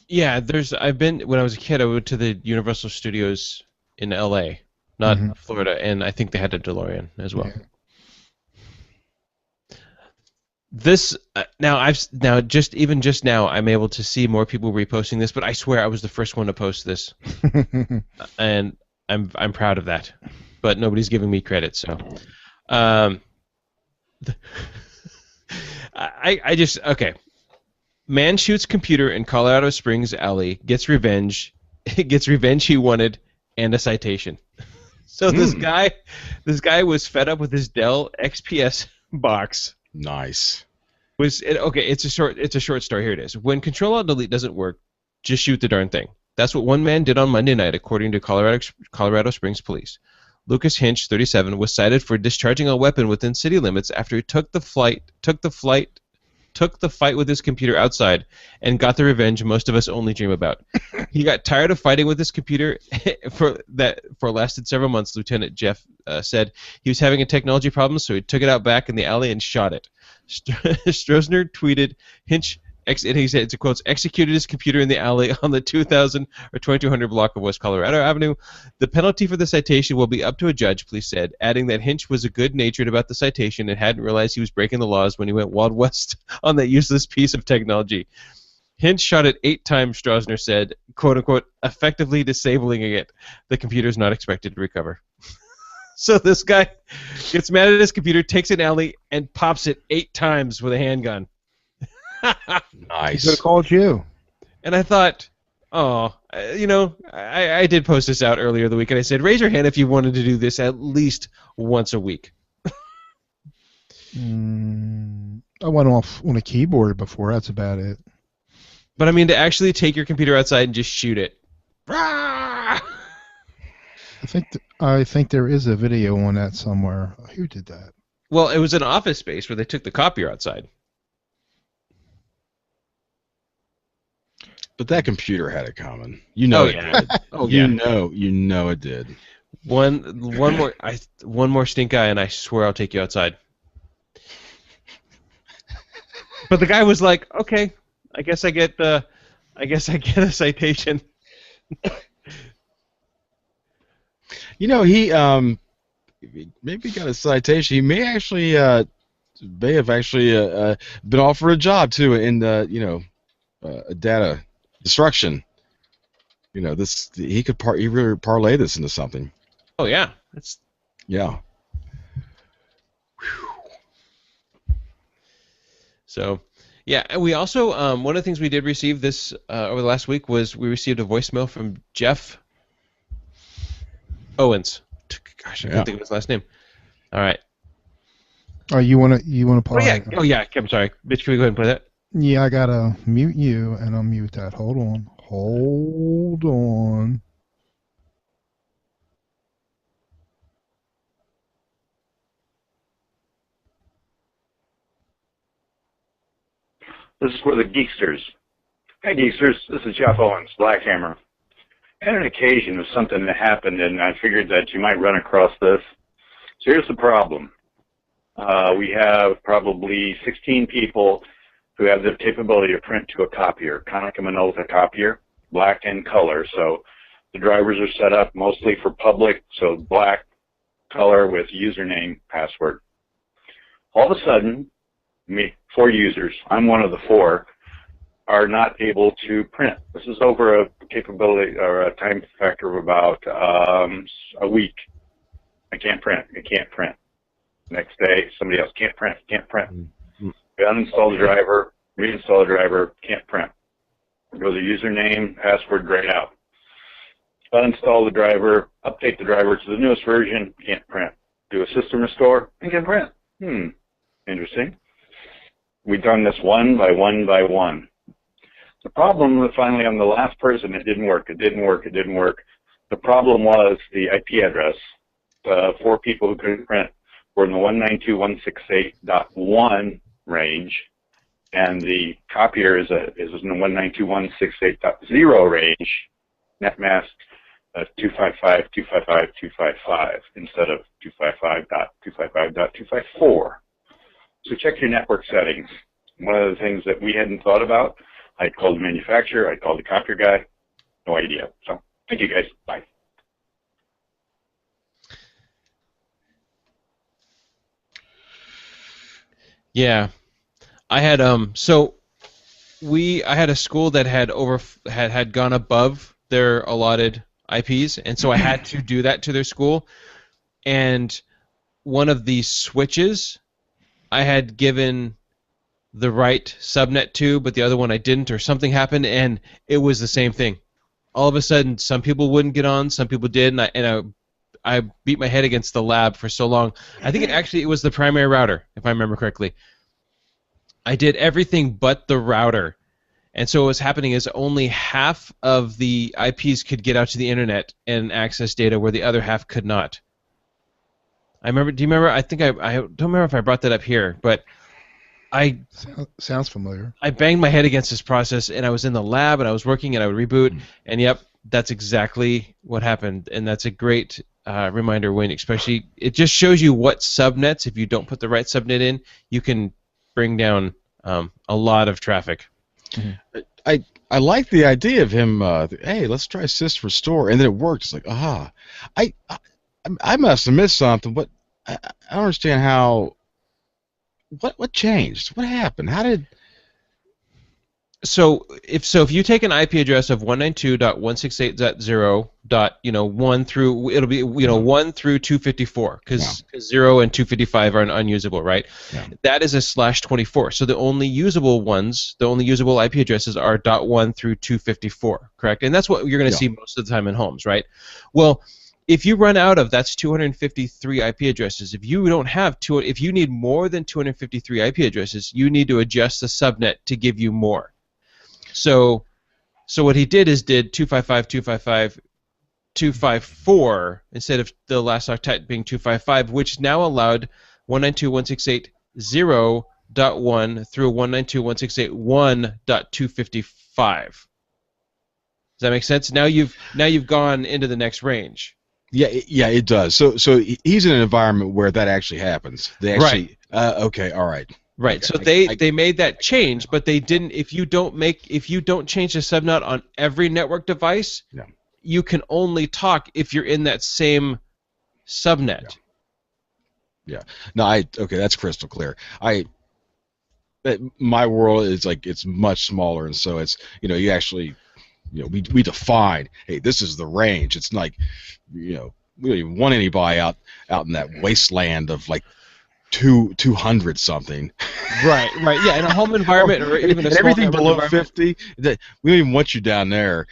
Yeah, I've been, when I was a kid, I went to the Universal Studios in LA, not Florida, and I think they had a DeLorean as well. Yeah. This just now I'm able to see more people reposting this, but I swear I was the first one to post this, and I'm proud of that. But nobody's giving me credit, so okay. Man shoots computer in Colorado Springs alley, gets revenge he wanted, and a citation. So this guy was fed up with his Dell XPS box. Nice. It's a short story. Here it is. When Control-Alt-Delete doesn't work, just shoot the darn thing. That's what one man did on Monday night, according to Colorado Springs police. Lucas Hinch, 37, was cited for discharging a weapon within city limits after he took the fight with his computer outside and got the revenge most of us only dream about. He got tired of fighting with his computer for lasted several months. Lieutenant Jeff said he was having a technology problem, so he took it out back in the alley and shot it. Stroessner tweeted, Hinch, and he said, it's a quote, executed his computer in the alley on the 2000 or 2200 block of West Colorado Avenue. The penalty for the citation will be up to a judge, police said, adding that Hinch was good-natured about the citation and hadn't realized he was breaking the laws when he went Wild West on that useless piece of technology. Hinch shot it 8 times, Stroessner said, quote-unquote, effectively disabling it. The computer is not expected to recover. So this guy Gets mad at his computer, takes an alley, and pops it 8 times with a handgun. He could have Nice. called you. And I thought, oh, I did post this out earlier the week, and I said, raise your hand if you wanted to do this at least once a week. I went off on a keyboard before. That's about it. But I mean, to actually take your computer outside and just shoot it. Rah! I think there is a video on that somewhere. Who did that? Well, it was an office space where they took the copier outside. But that computer had it coming. You know it did. Oh You yeah. know it did. One more stink eye, and I swear I'll take you outside. But the guy was like, "Okay, I guess I get a citation." You know, he maybe got a citation. He may have actually been offered a job too in data destruction. You know, he really parlay this into something. Oh yeah, Yeah. So, yeah, and we also one of the things we did receive this over the last week was we received a voicemail from Jeff Owens. Gosh, I can't think of his last name. All right. Oh, you wanna play? Oh yeah. I'm sorry, Mitch. Can we go ahead and play that? Yeah, I gotta mute you and unmute that. Hold on. This is for the Geeksters. Hi, Geeksters. This is Jeff Owens, Black Hammer. I had an occasion of something that happened, and I figured that you might run across this. So here's the problem. We have probably 16 people who have the capability to print to a copier, Konica Minolta copier, black and color. So the drivers are set up mostly for public, so black, color with username, password. All of a sudden, 4 users, I'm one of the 4, are not able to print. This is over a capability or a time factor of about a week. I can't print. Next day, somebody else can't print. Uninstall the driver, reinstall the driver, can't print. Go to username, password, grayed out. Uninstall the driver, update the driver to the newest version, can't print. Do a system restore, and can print. Interesting. We've done this one by one. The problem was finally on the last person, it didn't work. The problem was the IP address. 4 people who couldn't print were in the 192.168.1 range, and the copier is in the 192.168.0 range, net mask 255.255.255 instead of 255.255.254. So check your network settings. One of the things that we hadn't thought about, I called the manufacturer, I called the copier guy, no idea. So thank you guys, bye. Yeah, I had I had a school that had gone above their allotted IPs, and so I had to do that to their school. And one of the switches I had given the right subnet to, but the other one I didn't, or something happened, and it was the same thing. All of a sudden, some people wouldn't get on, some people did, and I beat my head against the lab for so long. I think it was the primary router, if I remember correctly. I did everything but the router. And so what was happening is only half of the IPs could get out to the internet and access data where the other half could not. Do you remember? I think I don't remember if I brought that up here, but sounds familiar. I banged my head against this process, and I was in the lab, and I was working, and I would reboot, and yep, that's exactly what happened. And that's a great reminder when, especially, it just shows you what subnets, if you don't put the right subnet in, you can bring down a lot of traffic. Mm-hmm. I like the idea of him. Hey, let's try sys restore, and then it worked. It's like, aha! I must have missed something. But I don't understand how. What changed? What happened? How did? So if you take an IP address of 192.168.0.1 through, it'll be 1 through 254 because 0 and 255 are unusable, right? Yeah. That is a /24. So the only usable IP addresses are .1 through 254, correct? And that's what you're going to see most of the time in homes, right? Well, if you run out of, that's 253 IP addresses. If you don't have if you need more than 253 IP addresses, you need to adjust the subnet to give you more. So what he did is did 255.255.254 instead of the last octet being 255, which now allowed 192.168.0.1 through 192.168.1.255. Does that make sense? Now you've gone into the next range. Yeah, it does. So he's in an environment where that actually happens. They actually okay, all right. Right. Okay. So they made that change, but they didn't. If you don't change the subnet on every network device, you can only talk if you're in that same subnet. Yeah. No, okay, that's crystal clear. My world is like it's much smaller, and so it's you actually we define, hey, this is the range. It's like we don't even want anybody out in that wasteland of like 200 something. Right. Yeah, in a home environment or even a small everything below 50. We don't even want you down there.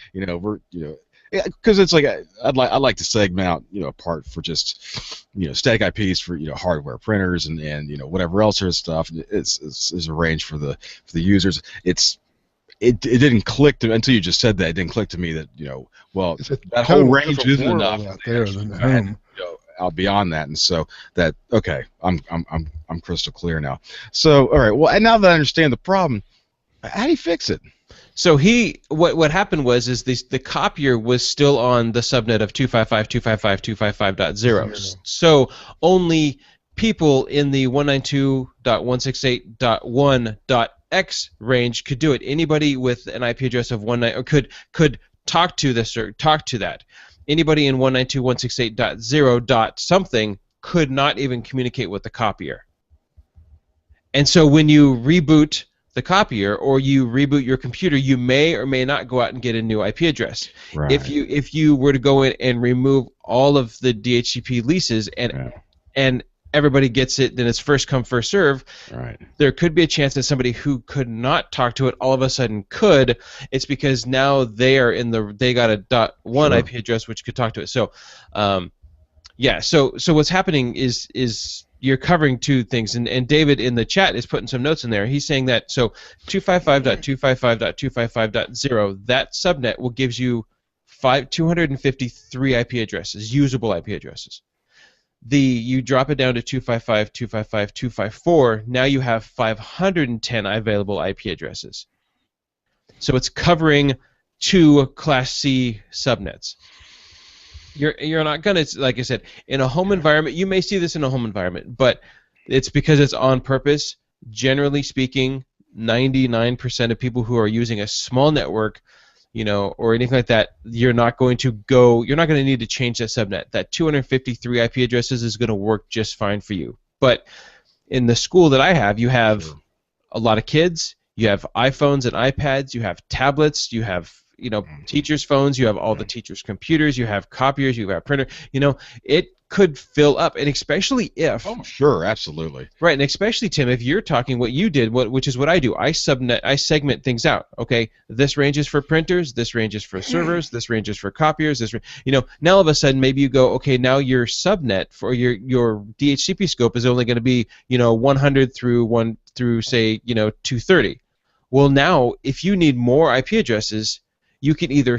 Because it's like I'd like to segment out apart for just static IPs for hardware printers and whatever else there's stuff. It's a range for the users. It didn't click to until you just said that. It didn't click to me that that whole range isn't enough out there than home. Out beyond that, and so that okay, I'm crystal clear now. So all right, well, and now that I understand the problem, how do you fix it? So what happened was the copier was still on the subnet of 255.255.255.0. So only people in the 192.168.1.x range could do it. Anybody with an IP address of 19 could talk to this or talk to that. Anybody in 192.168.0. something could not even communicate with the copier. And so when you reboot the copier or you reboot your computer, you may or may not go out and get a new IP address. Right. If you were to go in and remove all of the DHCP leases and everybody gets it, then it's first come first serve. Right. There could be a chance that somebody who could not talk to it all of a sudden could. It's because now they got a .1 IP address which could talk to it. So, So what's happening is you're covering two things, and David in the chat is putting some notes in there. He's saying that 255.255.255.0, that subnet will gives you 253 IP addresses, usable IP addresses. You drop it down to 255.255.254. Now you have 510 available IP addresses. So it's covering two Class C subnets. You're not gonna, like I said, in a home environment. You may see this in a home environment, but it's because it's on purpose. Generally speaking, 99% of people who are using a small network, or anything like that, you're not going to need to change that subnet. That 253 IP addresses is going to work just fine for you. But in the school that I have, you have a lot of kids, you have iPhones and iPads, you have tablets, you have teachers' phones, you have all the teachers' computers, you have copiers, you have printer. It could fill up, and especially if. Oh, sure, absolutely. Right, and especially, Tim, if you're talking what you did, which is what I do. I segment things out. Okay, this range is for printers, this range is for servers, this range is for copiers. Now all of a sudden, maybe you go, okay, now your subnet for your DHCP scope is only going to be 100 through say 230. Well, now if you need more IP addresses, you can either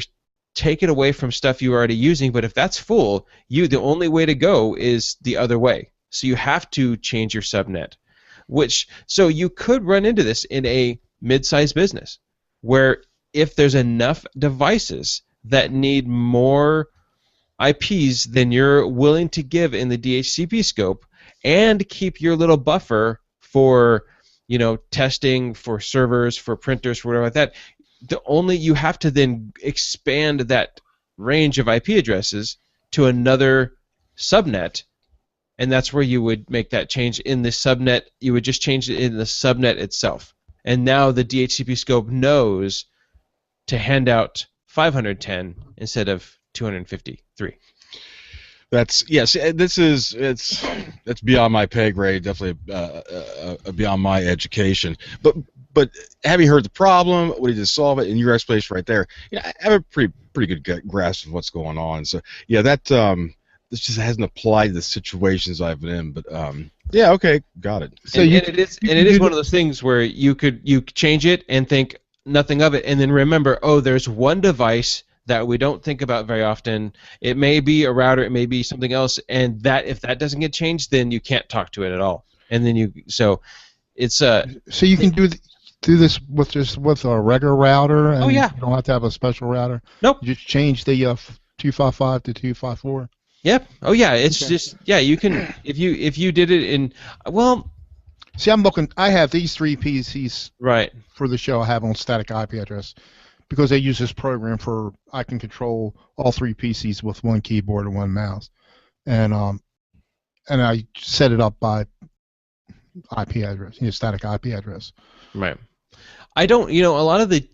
take it away from stuff you're already using, but if that's full, the only way to go is the other way. So you have to change your subnet. So you could run into this in a mid-sized business, where if there's enough devices that need more IPs than you're willing to give in the DHCP scope, and keep your little buffer for testing, for servers, for printers, for whatever like that, you have to then expand that range of IP addresses to another subnet, and that's where you would make that change in the subnet. You would just change it in the subnet itself. and now the DHCP scope knows to hand out 510 instead of 253. That's yes. That's beyond my pay grade. Definitely beyond my education. But having heard the problem, what he just solve it, and your explanation right there, I have a pretty good grasp of what's going on. So yeah, that this just hasn't applied to the situations I've been in. But yeah, okay, got it. So it is one of those things where you change it and think nothing of it, and then remember, oh, there's one device that we don't think about very often. It may be a router, it may be something else, and that if that doesn't get changed, then you can't talk to it at all. And then it's so you can do this with a regular router, and oh yeah, you don't have to have a special router. Nope. You just change the 255 to 254. Yep. Oh yeah, it's just you can if you did it in See, I'm looking. I have these 3 PCs right for the show. I have on static IP address because they use this program for I can control all 3 PCs with 1 keyboard and 1 mouse, and I set it up by IP address, static IP address. Right. I don't. A lot of the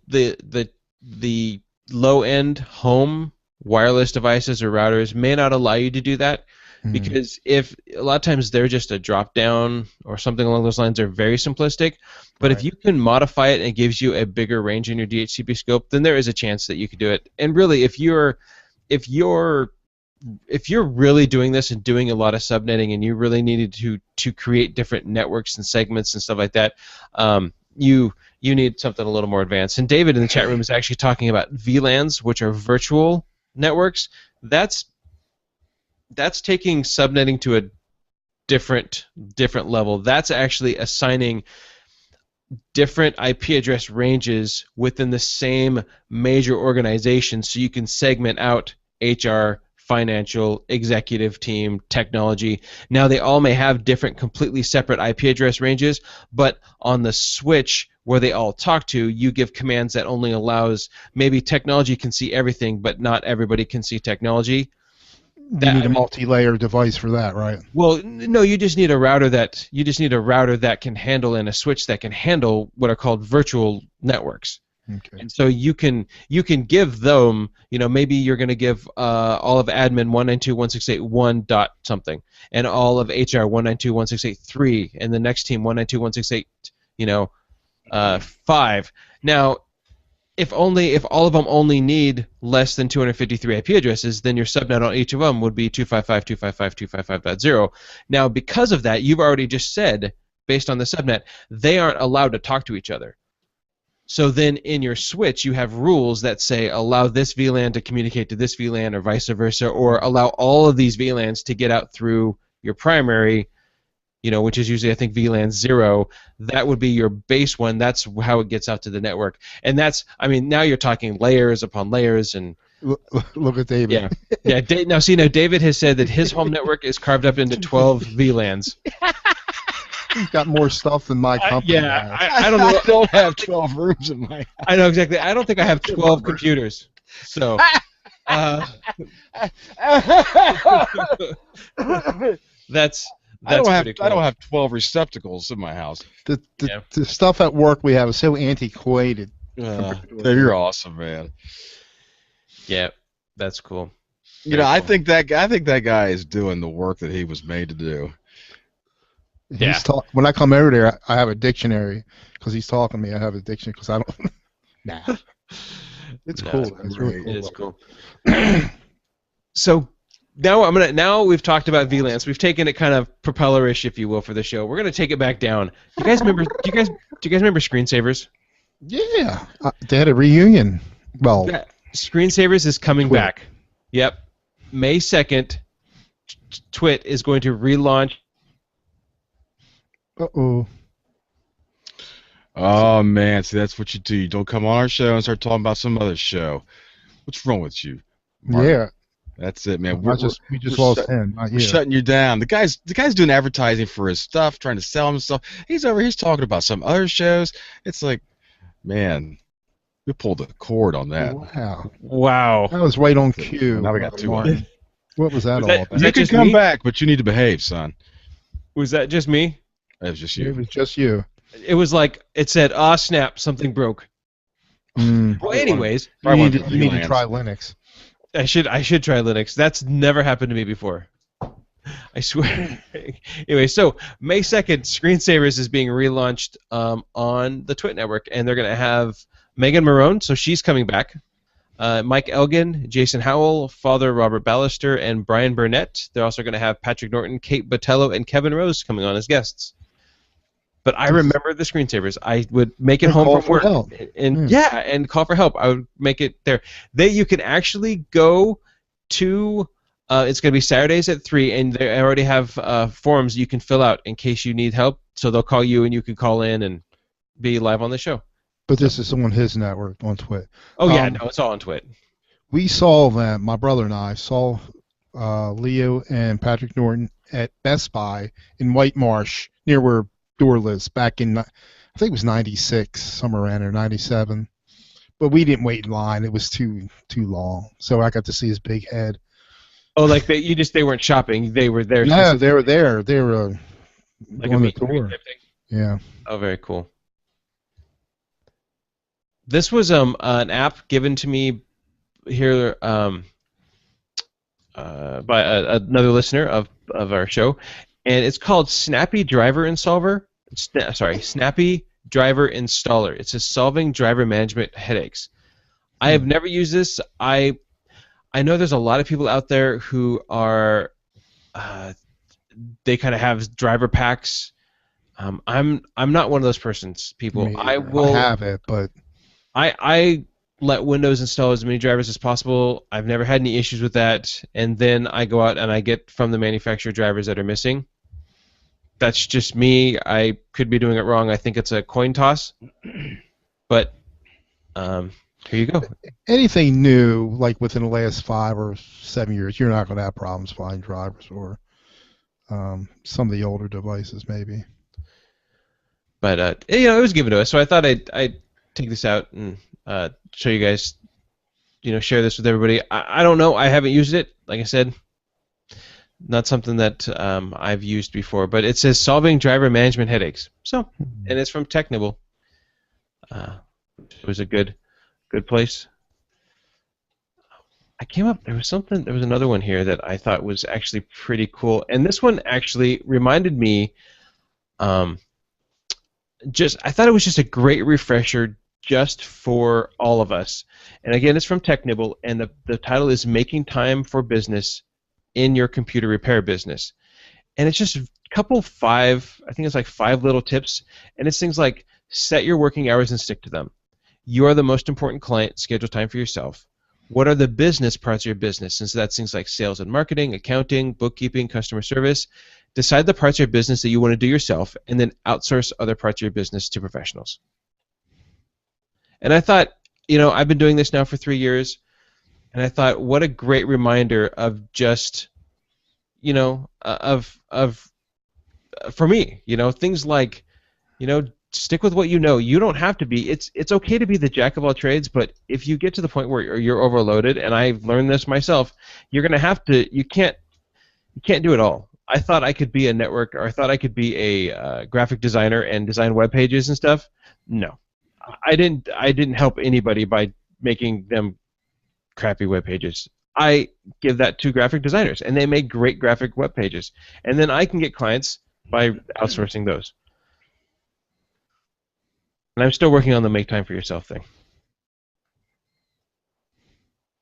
low end home wireless devices or routers may not allow you to do that. Because if a lot of times they're just a drop down or something along those lines, are very simplistic. But if you can modify it and it gives you a bigger range in your DHCP scope, then there is a chance that you could do it. And really, if you're really doing this and doing a lot of subnetting, and you really needed to create different networks and segments and stuff like that, you need something a little more advanced. And David in the chat room is actually talking about VLANs, which are virtual networks. That's taking subnetting to a different level. That's actually assigning different IP address ranges within the same major organization, so you can segment out HR, financial, executive team, technology. Now they all may have different, completely separate IP address ranges, but on the switch where they all talk to, you give commands that only allows maybe technology can see everything, but not everybody can see technology. You need a multi-layer device for that, right? Well, no, you just need a router that can handle, and a switch that can handle what are called virtual networks. Okay. And so you can give them, maybe you're going to give all of admin 192.168.1 dot something, and all of HR 192.168.3, and the next team 192.168, 5. Now, if all of them only need less than 253 IP addresses, then your subnet on each of them would be 255.255.255.0. Now, because of that, you've already just said, based on the subnet, they aren't allowed to talk to each other. So then in your switch, you have rules that say allow this VLAN to communicate to this VLAN or vice versa, or allow all of these VLANs to get out through your primary, which is usually, I think, VLAN 0. That would be your base one. That's how it gets out to the network. And now you're talking layers upon layers. And look at David. Yeah. Now David has said that his home network is carved up into 12 VLANs. He's got more stuff than my company. I don't know. I don't have 12 rooms in my house. I know exactly. I don't think I have 12 computers. So. That's I don't pretty cool. I don't have 12 receptacles in my house. The stuff at work we have is so antiquated. You're awesome, man. Yeah, that's cool. I think that guy is doing the work that he was made to do. When I come over there, I have a dictionary because he's talking to me. I have a dictionary because I don't. Nah. It's cool. It's really cool. It is cool. So. Now we've talked about VLANs. We've taken it kind of propeller-ish, if you will, for the show. We're gonna take it back down. Do you guys remember Screensavers? Yeah, they had a reunion. Well, Screensavers is coming back. Yep, May 2nd. Twit is going to relaunch. Uh-oh. Oh man, see that's what you do. You don't come on our show and start talking about some other show. What's wrong with you, Mark? Yeah. That's it, man. We just lost him. We're shutting you down. The guy's doing advertising for his stuff, trying to sell him stuff. He's over here talking about some other shows. It's like, man, we pulled the cord on that. Wow. That was right on cue. Now we got 2 on. What was that all about? You can come back, but you need to behave, son. Was that just me? It was just you. It was just you. It was like it said, "Ah, snap, something broke." Mm. Well, anyways, Probably one of You the need to freelance. try Linux. I should try Linux. That's never happened to me before. I swear. Anyway, so May 2nd, Screensavers is being relaunched on the Twit network, and they're going to have Megan Marone, so she's coming back. Mike Elgin, Jason Howell, Father Robert Ballister, and Brian Burnett. They're also going to have Patrick Norton, Kate Botello, and Kevin Rose coming on as guests. But I remember the Screensavers. I would make it And home call from for work, help. and and call for help. I would make it there. You can actually go to. It's going to be Saturdays at 3, and they already have forms you can fill out in case you need help. So they'll call you, and you can call in and be live on the show. But this is on his network on Twit. Oh yeah, no, it's all on Twit. We saw them. My brother and I saw Leo and Patrick Norton at Best Buy in White Marsh, near where Door lives, back in I think it was '96, somewhere around there, '97. But we didn't wait in line; it was too long. So I got to see his big head. Oh, like they weren't shopping; they were there. No, they were there. They were Like on a the meet and greet tour. type thing. Yeah. Oh, very cool. This was an app given to me here by another listener of our show, and it's called Snappy Driver Installer. Snappy Driver Installer. It says solving driver management headaches. I have never used this. I know there's a lot of people out there who are they kind of have driver packs. I'm not one of those people. I have it, but I let Windows install as many drivers as possible. I've never had any issues with that, and then I go out and I get from the manufacturer drivers that are missing. That's just me. I could be doing it wrong. I think it's a coin toss, but here you go. anything new, like within the last 5 or 7 years, you're not going to have problems finding drivers or some of the older devices, maybe. But it was given to us, so I thought I'd take this out and show you guys. Share this with everybody. I don't know. I haven't used it. Like I said, not something that I've used before. But it says solving driver management headaches. So, and it's from Technibble. It was a good place. I came up. There was another one here that I thought was actually pretty cool, and this one actually reminded me. I thought it was just a great refresher just for all of us. And again, it's from Technibble, and the title is Making Time for Business in Your Computer Repair Business. And it's just a couple I think it's like 5 little tips, and it's things like set your working hours and stick to them. You are the most important client, schedule time for yourself. What are the business parts of your business? And so that's things like sales and marketing, accounting, bookkeeping, customer service. Decide the parts of your business that you want to do yourself, and then outsource other parts of your business to professionals. And I thought, I've been doing this now for 3 years, and I thought, what a great reminder of just, for me, things like, stick with what you know. You don't have to be. It's okay to be the jack of all trades, but if you get to the point where you're overloaded, and I've learned this myself, you're going to have to. You can't do it all. I thought I could be a network, or I thought I could be a graphic designer and design web pages and stuff. No, I didn't help anybody by making them crappy web pages. I give that to graphic designers, and they make great graphic web pages, and then I can get clients by outsourcing those. And I'm still working on the make time for yourself thing.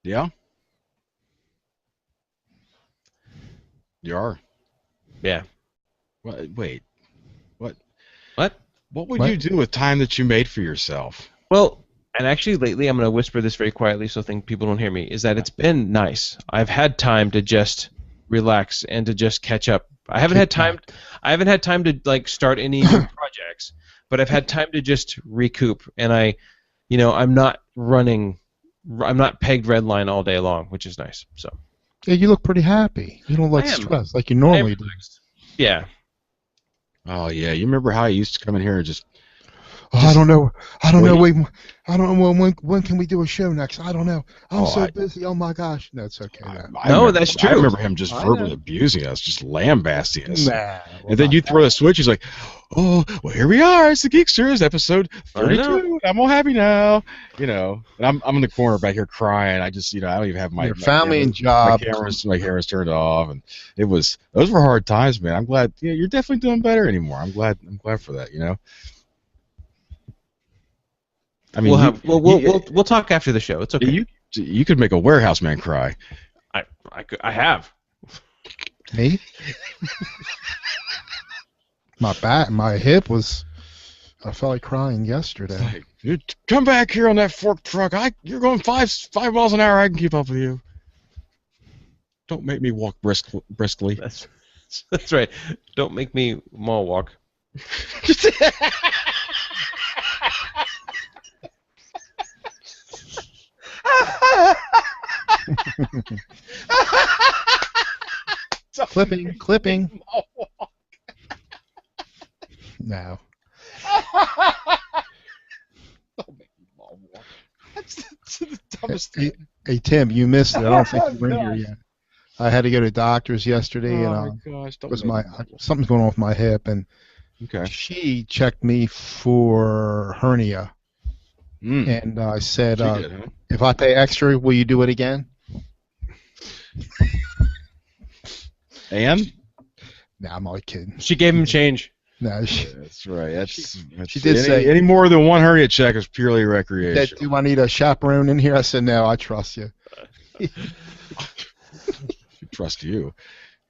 Yeah. You are. Yeah. Wait. What? What? What would you do with time that you made for yourself? Well, and actually lately, I'm going to whisper this very quietly so people don't hear me, is that it's been nice. I've had time to just relax and to just catch up. I haven't had time to like start any new projects, but I've had time to just recoup, and I'm not pegged redline all day long, which is nice. So. Yeah, you look pretty happy. You don't look stressed like you normally do. Yeah. Oh yeah, you remember how I used to come in here and just I don't know. I don't know. Well, I don't know when can we do a show next. I don't know. I'm Oh, so busy. Oh my gosh. No, it's okay. No. No, that's true. I remember him just I verbally know. abusing us, just lambasting us. Nah. well, And then not you that. throw the switch. He's like, "Oh, well, here we are. It's the Geeksters, episode I know. 32. I'm all happy now." And I'm in the corner back here crying. I just, I don't even have my Your family and cameras- job. my cameras turned off, and those were hard times, man. I'm glad. You're definitely doing better anymore. I'm glad for that. I mean, we'll talk after the show. It's okay. you could make a warehouse man cry. I have. Me? My hip was. I felt like crying yesterday. Like, you come back here on that fork truck. You're going 5 miles an hour. I can keep up with you. Don't make me walk briskly. That's right. Don't make me mall walk. Clipping. No. Don't make me mall walk. That's the dumbest Hey, thing. hey, Tim, you missed it. I don't think you were in here yet. I had to go to the doctor's yesterday, Oh and my gosh! Don't was make my me mall something's going on with my hip, and walk. Okay. she checked me for hernia, and I said, She did, huh? if I pay extra, will you do it again? And No, I'm only kidding. She gave him change. No, that's right. That's she did say- any more than one hernia check is purely said, recreational. do I need a chaperone in here? I said, no, I trust you. Trust you.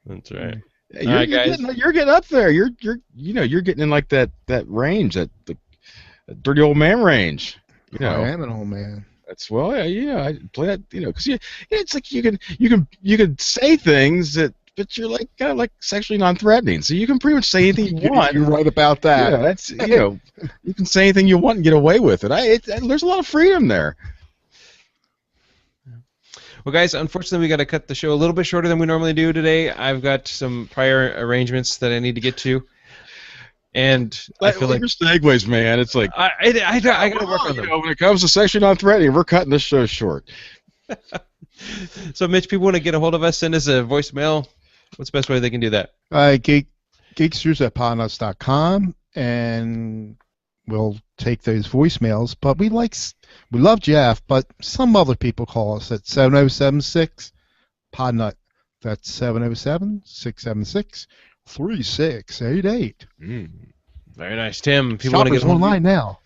That's right. Yeah, All right, guys. You're getting up there. You're getting in like that range, that dirty old man range. I am an old man. That's I play that, because it's like you can say things but you're like kind of like sexually non-threatening, so you can pretty much say anything you want. You're right about that. Yeah, that's you can say anything you want and get away with it. There's a lot of freedom there. Well, guys, unfortunately, we got to cut the show a little bit shorter than we normally do today. I've got some prior arrangements that I need to get to, and I feel like your segues, man. It's like I got to work on them. when it comes to sexually non-threatening, we're cutting this show short. So, Mitch, people want to get a hold of us, send us a voicemail. What's the best way they can do that? Geeksters@podnuts.com, and we'll take those voicemails. But we love Jeff, but some other people call us at 7076 Podnut. That's 707-676-3688. Very nice, Tim. People want to Shoppers get a hold of you. online now.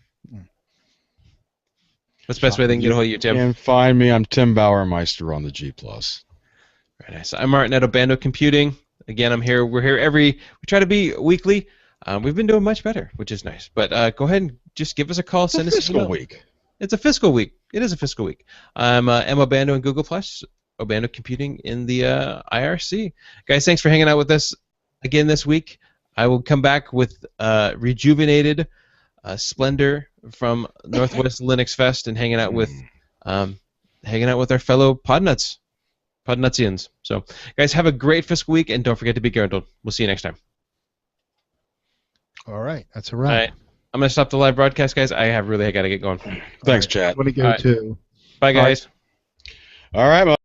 What's the best way they can get a hold of you, Tim? And find me. I'm Tim Bauermeister on the G+. Very nice. I'm Martin at Obando Computing. Again, I'm here. We're here we try to be weekly. We've been doing much better, which is nice. But go ahead and just give us a call. Send us an email. Week. It's a fiscal week. It is a fiscal week. I'm Obando in Google+, Obando Computing in the IRC. Guys, thanks for hanging out with us again this week. I will come back with rejuvenated splendor from Northwest Linux Fest and hanging out with our fellow Podnutsians. So, guys, have a great fiscal week, and don't forget to be Gerundled. We'll see you next time. All right, that's a All wrap. right. I'm going to stop the live broadcast, guys. I have really got to get going. Thanks, chat. What do you go All right. to? Bye, guys. All right.